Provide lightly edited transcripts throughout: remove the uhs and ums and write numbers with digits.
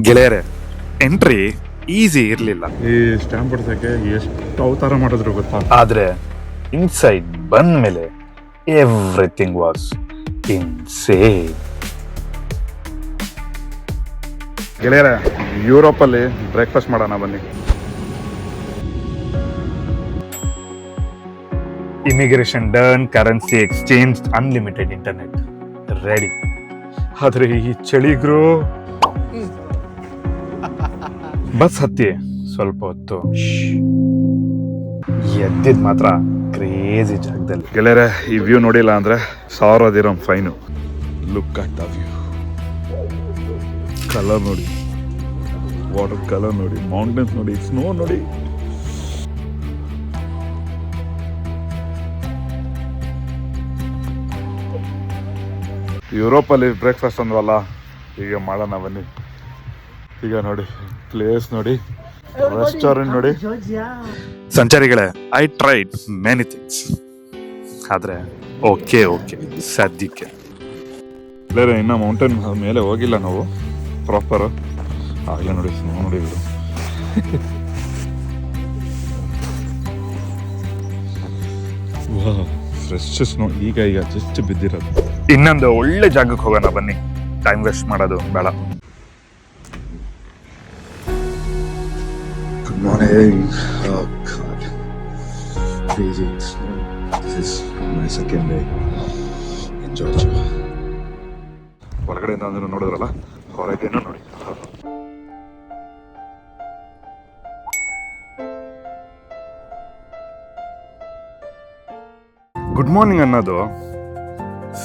ಗೆಳೆಯರೆ, entry easy ಇರಲಿಲ್ಲ. ಈ ಸ್ಟ್ಯಾಂಪ್ ಹೊಡ್ಸಕ್ಕೆ ಎಷ್ಟು ಅವತಾರ ಮಾಡಿದ್ರು ಗೊತ್ತಾ. ಆದ್ರೆ ಇನ್ಸೈಡ್ ಬಂದ ಮೇಲೆ ಎವ್ರಿಥಿಂಗ್ ವಾಸ್ ಇನ್ಸೇನ್. ಗೆಳೆಯರೆ, ಯುರೋಪಲ್ಲಿ ಬ್ರೇಕ್ಫಾಸ್ಟ್ ಮಾಡೋಣ ಬನ್ನಿ. Immigration done, currency exchange, unlimited internet ready. ಆದ್ರೆ ಈ ಚಳಿಗ್ರು ಬಸ್ ಹತ್ತಿ ಸ್ವಲ್ಪ ಹೊತ್ತು ಎದ್ದಿದ್ ಮಾತ್ರ ಕ್ರೇಜಿ ಜಾಗದಲ್ಲಿ. ಗೆಳೆಯರೆ, ಈ ವ್ಯೂ ನೋಡಿಲ್ಲ ಅಂದ್ರೆ 1000 ದಿರಂ fine. Look at the view. Colour ನೋಡಿ, ವಾಟರ್ ಕಲರ್ ನೋಡಿ, ಮೌಂಟೇನ್ಸ್ ನೋಡಿ, ಸ್ನೋ ನೋಡಿ. ಯುರೋಪಲ್ಲಿ ಬ್ರೇಕ್ಫಾಸ್ಟ್ ಅಂದ್ವಲ್ಲ, ಈಗ ಮಾಡೋಣ ಬನ್ನಿ. ಈಗ ನೋಡಿ, ಪ್ಲೇಸ್ ನೋಡಿ, ರೆಸ್ಟೋರೆಂಟ್ ನೋಡಿ. ಸಂಚಾರಿಗಳೇ, ಐ ಟ್ರೈಡ್ ಮೆನಿ ಥಿಂಗ್ಸ್, ಆದ್ರೆ ಓಕೆ ಸದ್ಯಕ್ಕೆ. ಬೇರೆ ಇನ್ನ ಮೌಂಟೇನ್ ಮೇಲೆ ಹೋಗಿಲ್ಲ ನಾವು ಪ್ರಾಪರ್. ಆಗಲೇ ನೋಡಿ, ಸ್ನೋ ನೋಡಿ ಇದು. ಫ್ರೆಶ್ ಸ್ನೋ ಈಗ ಜಸ್ಟ್ ಬಿದ್ದಿರೋದು. ಇನ್ನೊಂದು ಒಳ್ಳೆ ಜಾಗಕ್ಕೆ ಹೋಗೋಣ ಬನ್ನಿ, ಟೈಮ್ ವೇಸ್ಟ್ ಮಾಡೋದು ಬೇಡ. Good morning. Oh God. Crazy. This is my second day in Georgia. ಹೊರಗಡೆಯಿಂದ ಅಂದ್ರೆ ನೋಡಿದ್ರಲ್ಲ, ಹೊರಗೇನೋ ನೋಡಿ. ಗುಡ್ ಮಾರ್ನಿಂಗ್ ಅನ್ನೋದು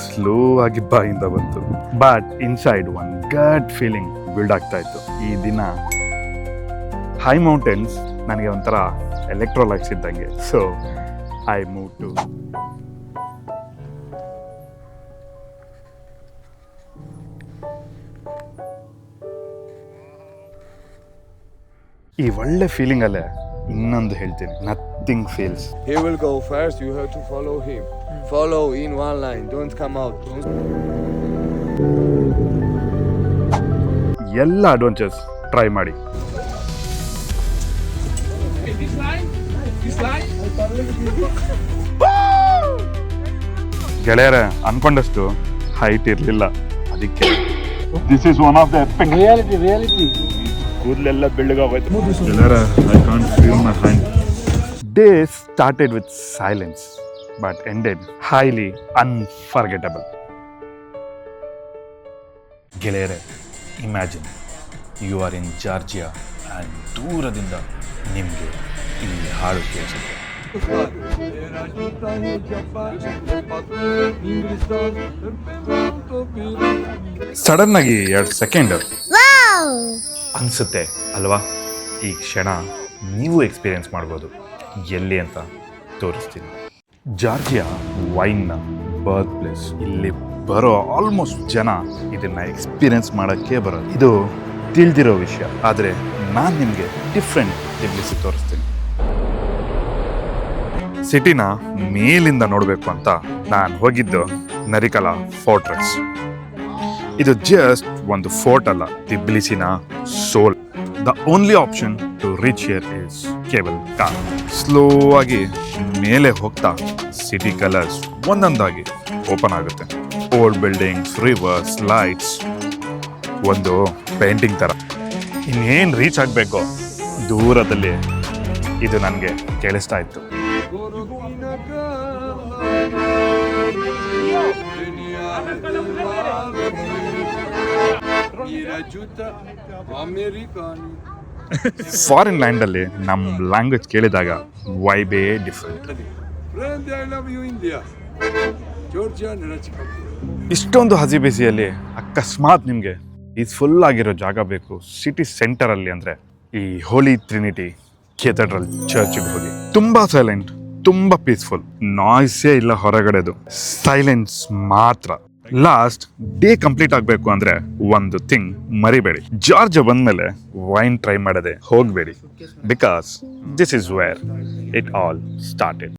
ಸ್ಲೋ ಆಗಿ ಬಾಯಿಂದ ಬಂತು, but inside one good feeling build ಆಗ್ತಾ ಇತ್ತು. ಈ ದಿನ ಹೈ ಮೌಂಟೇನ್ಸ್ ನನಗೆ ಒಂಥರ ಎಲೆಕ್ಟ್ರೋಲೈಟ್ಸ್ ಇದ್ದಂಗೆ. ಸೊ ಐ ಮೂವ್ ಟು ಈ ಒಳ್ಳೆ ಫೀಲಿಂಗ್ ಅಲ್ಲೇ ಇನ್ನೊಂದು ಹೇಳ್ತೀನಿ, nothing feels. He will go first, you have to follow him. Follow in one line, don't come out. ಎಲ್ಲ ಅಡ್ವೆಂಚರ್ಸ್ ಟ್ರೈ ಮಾಡಿ. ಗೆಳೆಯರೆ, ಅನ್ಕೊಂಡಷ್ಟು ಹೈಟ್ ಇರಲಿಲ್ಲ, ಅದಕ್ಕೆ This is one of the epic. Reality. ಕೂದಲೆಲ್ಲ ಬೆಳ್ಳಗಾಗೋಯ್ತು. ಗೆಳೆಯರೆ, I can't feel my hand. Day started with silence but ended highly unforgettable. ಗೆಳೆಯರೆ, imagine you are in Georgia and ದೂರದಿಂದ ನಿಮಗೆ ಈ ಹಾಡು ಕೇಳಿಸುತ್ತೆ. ಸಡನ್ ಆಗಿ 2 ಸೆಕೆಂಡ್ ಅನ್ಸುತ್ತೆ ಅಲ್ವಾ? ಈ ಕ್ಷಣ ನೀವು ಎಕ್ಸ್ಪೀರಿಯನ್ಸ್ ಮಾಡ್ಬೋದು. ಎಲ್ಲಿ ಅಂತ ತೋರಿಸ್ತೀನಿ. ಜಾರ್ಜಿಯಾ ವೈನ್ನ ಬರ್ತ್ ಪ್ಲೇಸ್. ಇಲ್ಲಿ ಬರೋ ಆಲ್ಮೋಸ್ಟ್ ಜನ ಇದನ್ನ ಎಕ್ಸ್ಪೀರಿಯನ್ಸ್ ಮಾಡೋಕ್ಕೆ ಬರೋದು. ಇದು ತಿಳಿದಿರೋ ವಿಷಯ, ಆದರೆ ನಾನು ನಿಮಗೆ ಡಿಫ್ರೆಂಟ್ ತಿಳ್ಸಿ ತೋರಿಸ್ತೀನಿ. ಸಿಟಿನ ಮೇಲಿಂದ ನೋಡಬೇಕು ಅಂತ ನಾನು ಹೋಗಿದ್ದು ನರಿಕಲಾ ಫೋರ್ಟ್ರೆಸ್. ಇದು ಜಸ್ಟ್ ಒಂದು ಫೋರ್ಟ್ ಅಲ್ಲ, ತಿಬ್ಲಿಸಿನ soul. The only option to reach here is cable car. Slow ಆಗಿ ಮೇಲೆ ಹೋಗ್ತಾ ಸಿಟಿ ಕಲರ್ಸ್ ಒಂದೊಂದಾಗಿ ಓಪನ್ ಆಗುತ್ತೆ. ಓಲ್ಡ್ ಬಿಲ್ಡಿಂಗ್ಸ್, ರಿವರ್ಸ್, ಲೈಟ್ಸ್, ಒಂದು ಪೇಂಟಿಂಗ್ ಥರ. ಇನ್ನೇನು ರೀಚ್ ಆಗಬೇಕು, ದೂರದಲ್ಲಿ ಇದು ನನಗೆ ಕೇಳಿಸ್ತಾ ಇತ್ತು. ಫಾರಿನ್ ಲ್ಯಾಂಡಲ್ಲಿ ನಮ್ಮ ಲ್ಯಾಂಗ್ವೇಜ್ ಕೇಳಿದಾಗ ವೈಬೇ ಡಿಫ್ರೆಂಟ್. ಇಷ್ಟೊಂದು ಹಸಿಬಿಸಿಯಲ್ಲಿ ಅಕಸ್ಮಾತ್ ನಿಮಗೆ ಪೀಸ್ಫುಲ್ ಆಗಿರೋ ಜಾಗ ಬೇಕು ಸಿಟಿ ಸೆಂಟರಲ್ಲಿ ಅಂದರೆ ಈ ಹೋಲಿ ಟ್ರಿನಿಟಿ ಕೆಥೆಡ್ರಲ್ ಚರ್ಚ್ಗೆ ಹೋಗಿ. ತುಂಬ ಸೈಲೆಂಟ್, ತುಂಬ ಪೀಸ್ಫುಲ್, ನಾಯ್ಸೇ ಇಲ್ಲ ಹೊರಗಡೆದು, ಸೈಲೆನ್ಸ್ ಮಾತ್ರ. ಲಾಸ್ಟ್ ಡೇ ಕಂಪ್ಲೀಟ್ ಆಗಬೇಕು ಅಂದರೆ ಒಂದು ಥಿಂಗ್ ಮರಿಬೇಡಿ, ಜಾರ್ಜಿಯಾ ಬಂದಮೇಲೆ ವೈನ್ ಟ್ರೈ ಮಾಡದೆ ಹೋಗಬೇಡಿ. Because this is where it all started.